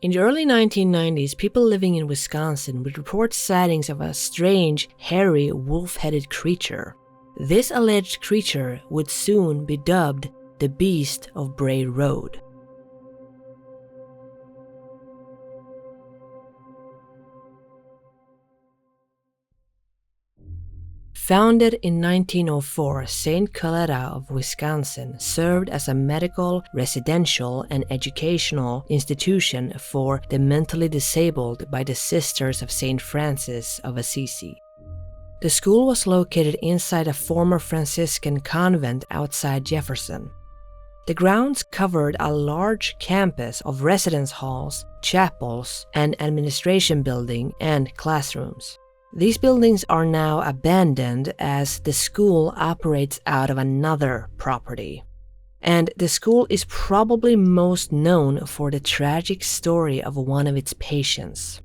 In the early 1990s, people living in Wisconsin would report sightings of a strange, hairy, wolf-headed creature. This alleged creature would soon be dubbed the Beast of Bray Road. Founded in 1904, St. Coletta of Wisconsin served as a medical, residential, and educational institution for the mentally disabled by the Sisters of St. Francis of Assisi. The school was located inside a former Franciscan convent outside Jefferson. The grounds covered a large campus of residence halls, chapels, an administration building, and classrooms. These buildings are now abandoned as the school operates out of another property. And the school is probably most known for the tragic story of one of its patients,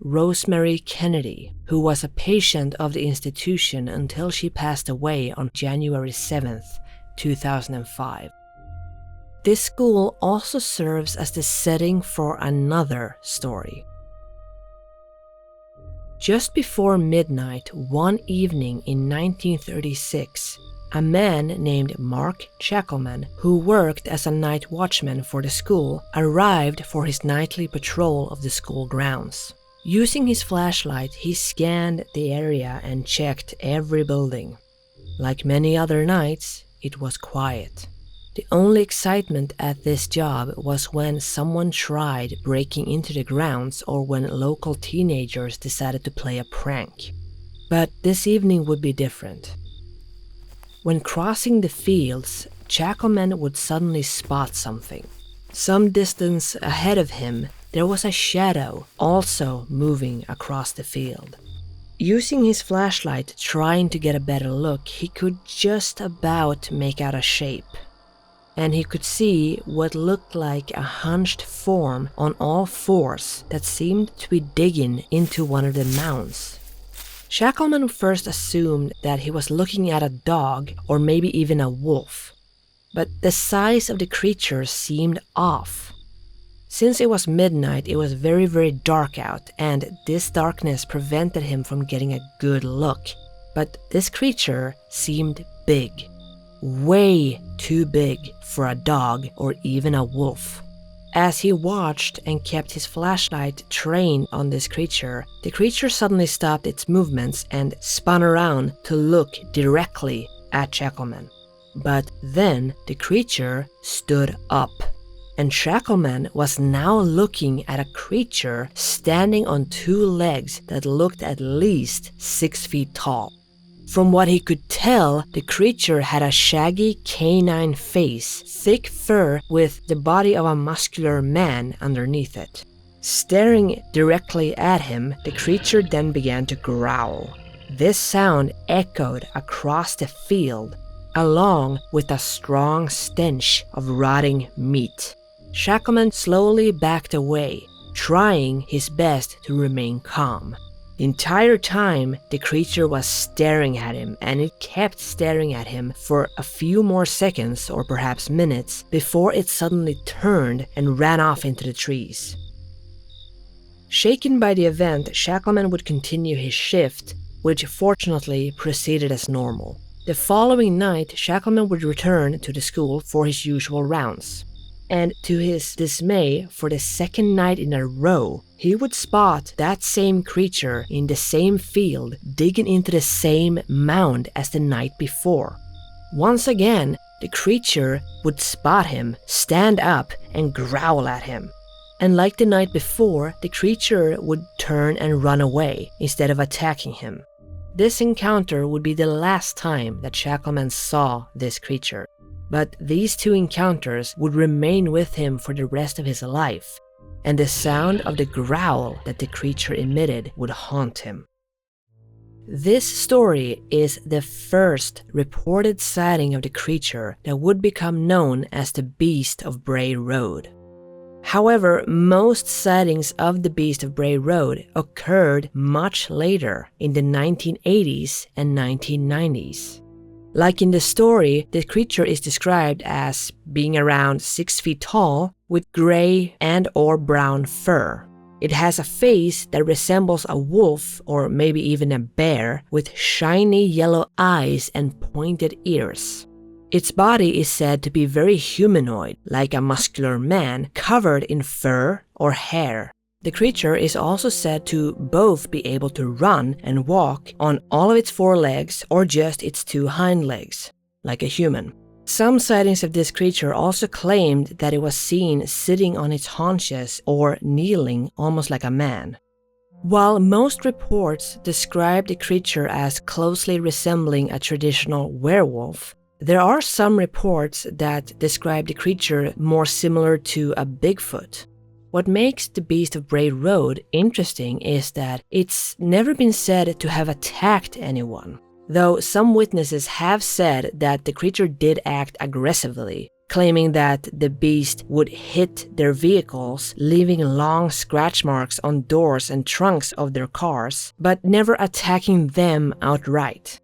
Rosemary Kennedy, who was a patient of the institution until she passed away on January 7th, 2005. This school also serves as the setting for another story. Just before midnight one evening in 1936, a man named Mark Chackelman, who worked as a night watchman for the school, arrived for his nightly patrol of the school grounds. Using his flashlight, he scanned the area and checked every building. Like many other nights, it was quiet. The only excitement at this job was when someone tried breaking into the grounds or when local teenagers decided to play a prank. But this evening would be different. When crossing the fields, Chackelman would suddenly spot something. Some distance ahead of him, there was a shadow also moving across the field. Using his flashlight, trying to get a better look, he could just about make out a shape. And he could see what looked like a hunched form on all fours that seemed to be digging into one of the mounds. Chackelman first assumed that he was looking at a dog or maybe even a wolf, but the size of the creature seemed off. Since it was midnight, it was very, very dark out, and this darkness prevented him from getting a good look. But this creature seemed big. Way too big for a dog or even a wolf. As he watched and kept his flashlight trained on this creature, the creature suddenly stopped its movements and spun around to look directly at Chackelman. But then the creature stood up, and Chackelman was now looking at a creature standing on two legs that looked at least 6 feet tall. From what he could tell, the creature had a shaggy canine face, thick fur with the body of a muscular man underneath it. Staring directly at him, the creature then began to growl. This sound echoed across the field, along with a strong stench of rotting meat. Chackelman slowly backed away, trying his best to remain calm. The entire time, the creature was staring at him, and it kept staring at him for a few more seconds or perhaps minutes before it suddenly turned and ran off into the trees. Shaken by the event, Chackelman would continue his shift, which fortunately proceeded as normal. The following night, Chackelman would return to the school for his usual rounds. And to his dismay, for the second night in a row, he would spot that same creature in the same field digging into the same mound as the night before. Once again, the creature would spot him, stand up, and growl at him. And like the night before, the creature would turn and run away instead of attacking him. This encounter would be the last time that Chackelman saw this creature. But these two encounters would remain with him for the rest of his life, and the sound of the growl that the creature emitted would haunt him. This story is the first reported sighting of the creature that would become known as the Beast of Bray Road. However, most sightings of the Beast of Bray Road occurred much later in the 1980s and 1990s. Like in the story, the creature is described as being around 6 feet tall with gray and or brown fur. It has a face that resembles a wolf or maybe even a bear with shiny yellow eyes and pointed ears. Its body is said to be very humanoid, like a muscular man covered in fur or hair. The creature is also said to both be able to run and walk on all of its 4 legs or just its 2 hind legs, like a human. Some sightings of this creature also claimed that it was seen sitting on its haunches or kneeling almost like a man. While most reports describe the creature as closely resembling a traditional werewolf, there are some reports that describe the creature more similar to a Bigfoot. What makes the Beast of Bray Road interesting is that it's never been said to have attacked anyone, though some witnesses have said that the creature did act aggressively, claiming that the beast would hit their vehicles, leaving long scratch marks on doors and trunks of their cars, but never attacking them outright.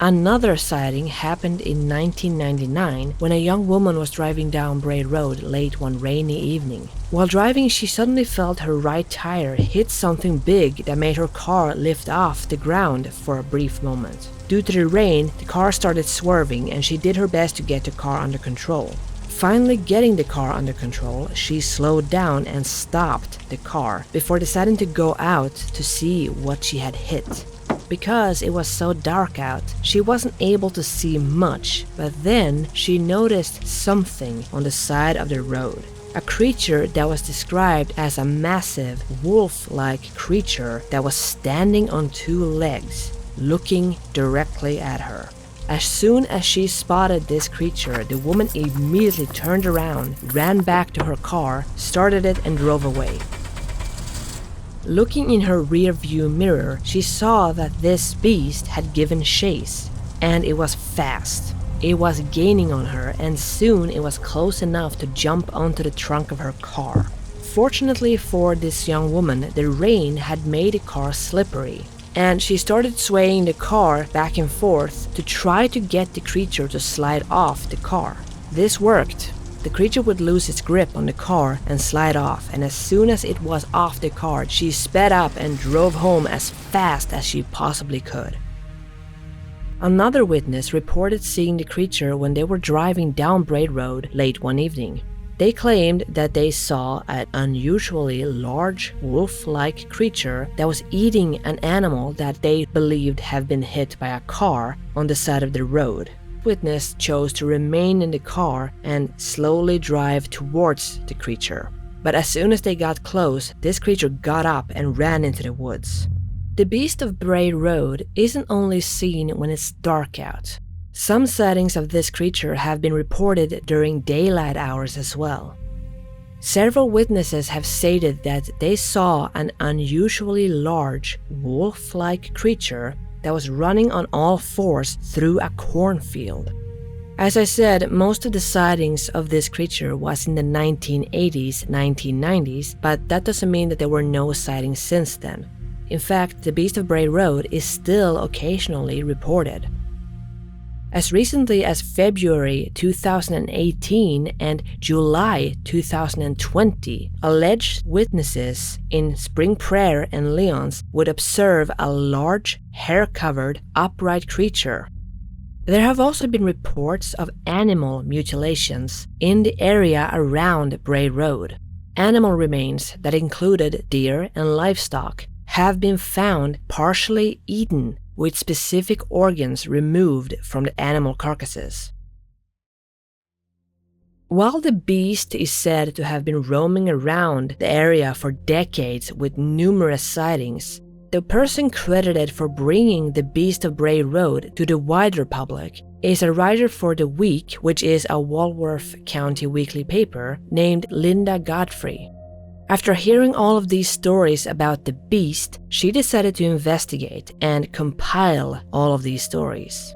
Another sighting happened in 1999 when a young woman was driving down Bray Road late one rainy evening. While driving, she suddenly felt her right tire hit something big that made her car lift off the ground for a brief moment. Due to the rain, the car started swerving and she did her best to get the car under control. Finally getting the car under control, she slowed down and stopped the car before deciding to go out to see what she had hit. Because it was so dark out, she wasn't able to see much, but then she noticed something on the side of the road. A creature that was described as a massive, wolf-like creature that was standing on 2 legs, looking directly at her. As soon as she spotted this creature, the woman immediately turned around, ran back to her car, started it, and drove away. Looking in her rear view mirror, she saw that this beast had given chase, and it was fast. It was gaining on her, and soon it was close enough to jump onto the trunk of her car. Fortunately for this young woman, the rain had made the car slippery, and she started swaying the car back and forth to try to get the creature to slide off the car. This worked. The creature would lose its grip on the car and slide off, and as soon as it was off the car, she sped up and drove home as fast as she possibly could. Another witness reported seeing the creature when they were driving down Bray Road late one evening. They claimed that they saw an unusually large wolf-like creature that was eating an animal that they believed had been hit by a car on the side of the road. Witness chose to remain in the car and slowly drive towards the creature. But as soon as they got close, this creature got up and ran into the woods. The Beast of Bray Road isn't only seen when it's dark out. Some sightings of this creature have been reported during daylight hours as well. Several witnesses have stated that they saw an unusually large, wolf-like creature that was running on all 4s through a cornfield. As I said, most of the sightings of this creature was in the 1980s, 1990s, but that doesn't mean that there were no sightings since then. In fact, the Beast of Bray Road is still occasionally reported. As recently as February 2018 and July 2020, alleged witnesses in Spring Prairie and Lyons would observe a large, hair-covered, upright creature. There have also been reports of animal mutilations in the area around Bray Road. Animal remains that included deer and livestock have been found partially eaten with specific organs removed from the animal carcasses. While the beast is said to have been roaming around the area for decades with numerous sightings, the person credited for bringing the Beast of Bray Road to the wider public is a writer for The Week, which is a Walworth County weekly paper, named Linda Godfrey. After hearing all of these stories about the beast, she decided to investigate and compile all of these stories.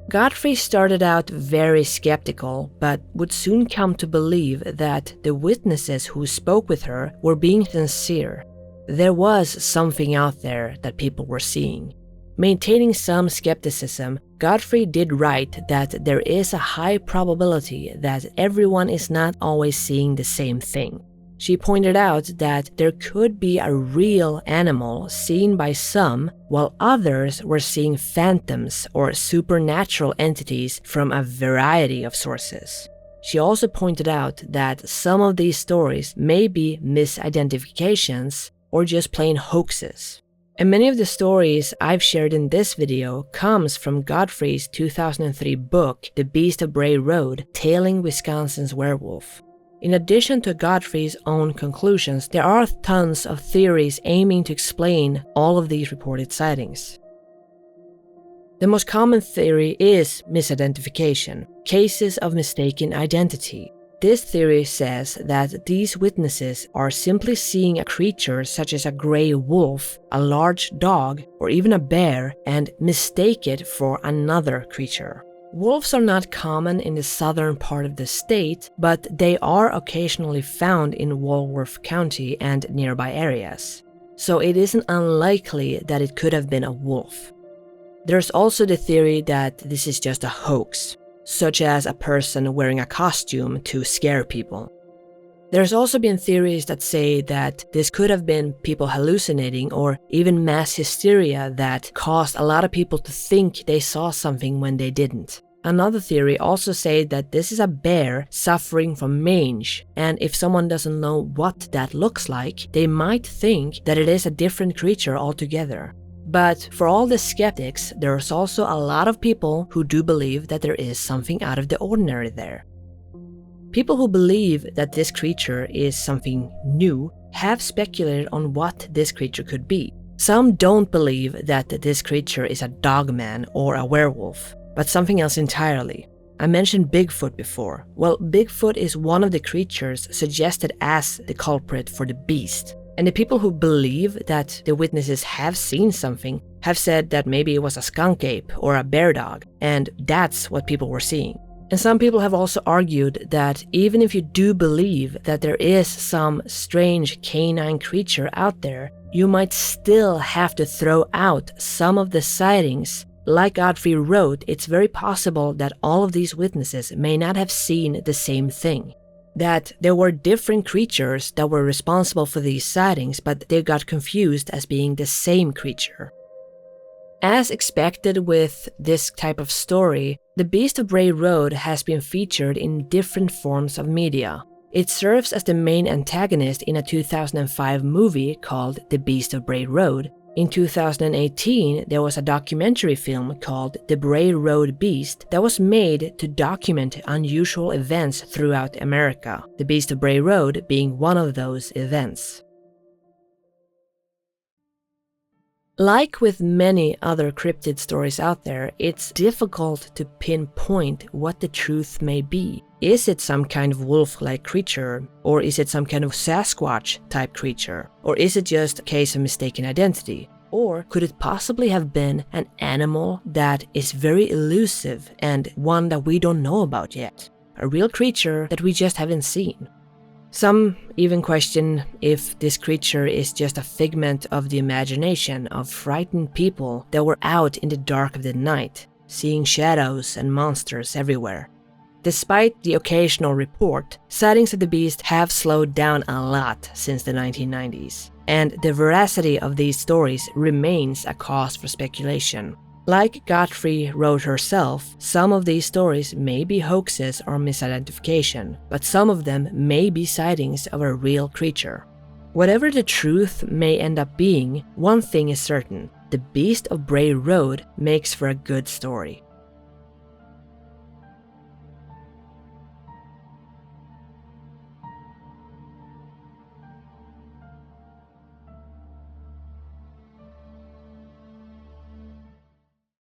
Godfrey started out very skeptical, but would soon come to believe that the witnesses who spoke with her were being sincere. There was something out there that people were seeing. Maintaining some skepticism, Godfrey did write that there is a high probability that everyone is not always seeing the same thing. She pointed out that there could be a real animal seen by some, while others were seeing phantoms or supernatural entities from a variety of sources. She also pointed out that some of these stories may be misidentifications or just plain hoaxes. And many of the stories I've shared in this video comes from Godfrey's 2003 book, The Beast of Bray Road, Tailing Wisconsin's Werewolf. In addition to Godfrey's own conclusions, there are tons of theories aiming to explain all of these reported sightings. The most common theory is misidentification, cases of mistaken identity. This theory says that these witnesses are simply seeing a creature such as a gray wolf, a large dog, or even a bear and mistake it for another creature. Wolves are not common in the southern part of the state, but they are occasionally found in Walworth County and nearby areas. So it isn't unlikely that it could have been a wolf. There's also the theory that this is just a hoax, such as a person wearing a costume to scare people. There's also been theories that say that this could have been people hallucinating or even mass hysteria that caused a lot of people to think they saw something when they didn't. Another theory also says that this is a bear suffering from mange, and if someone doesn't know what that looks like, they might think that it is a different creature altogether. But for all the skeptics, there's also a lot of people who do believe that there is something out of the ordinary there. People who believe that this creature is something new have speculated on what this creature could be. Some don't believe that this creature is a dogman or a werewolf, but something else entirely. I mentioned Bigfoot before. Well, Bigfoot is one of the creatures suggested as the culprit for the beast. And the people who believe that the witnesses have seen something have said that maybe it was a skunk ape or a bear dog, and that's what people were seeing. And some people have also argued that even if you do believe that there is some strange canine creature out there, you might still have to throw out some of the sightings. Like Godfrey wrote, it's very possible that all of these witnesses may not have seen the same thing. That there were different creatures that were responsible for these sightings, but they got confused as being the same creature. As expected with this type of story, the Beast of Bray Road has been featured in different forms of media. It serves as the main antagonist in a 2005 movie called The Beast of Bray Road. In 2018, there was a documentary film called The Bray Road Beast that was made to document unusual events throughout America, The Beast of Bray Road being one of those events. Like with many other cryptid stories out there, it's difficult to pinpoint what the truth may be. Is it some kind of wolf-like creature? Or is it some kind of Sasquatch-type creature? Or is it just a case of mistaken identity? Or could it possibly have been an animal that is very elusive and one that we don't know about yet? A real creature that we just haven't seen? Some even question if this creature is just a figment of the imagination of frightened people that were out in the dark of the night, seeing shadows and monsters everywhere. Despite the occasional report, sightings of the beast have slowed down a lot since the 1990s, and the veracity of these stories remains a cause for speculation. Like Godfrey wrote herself, some of these stories may be hoaxes or misidentification, but some of them may be sightings of a real creature. Whatever the truth may end up being, one thing is certain: the Beast of Bray Road makes for a good story.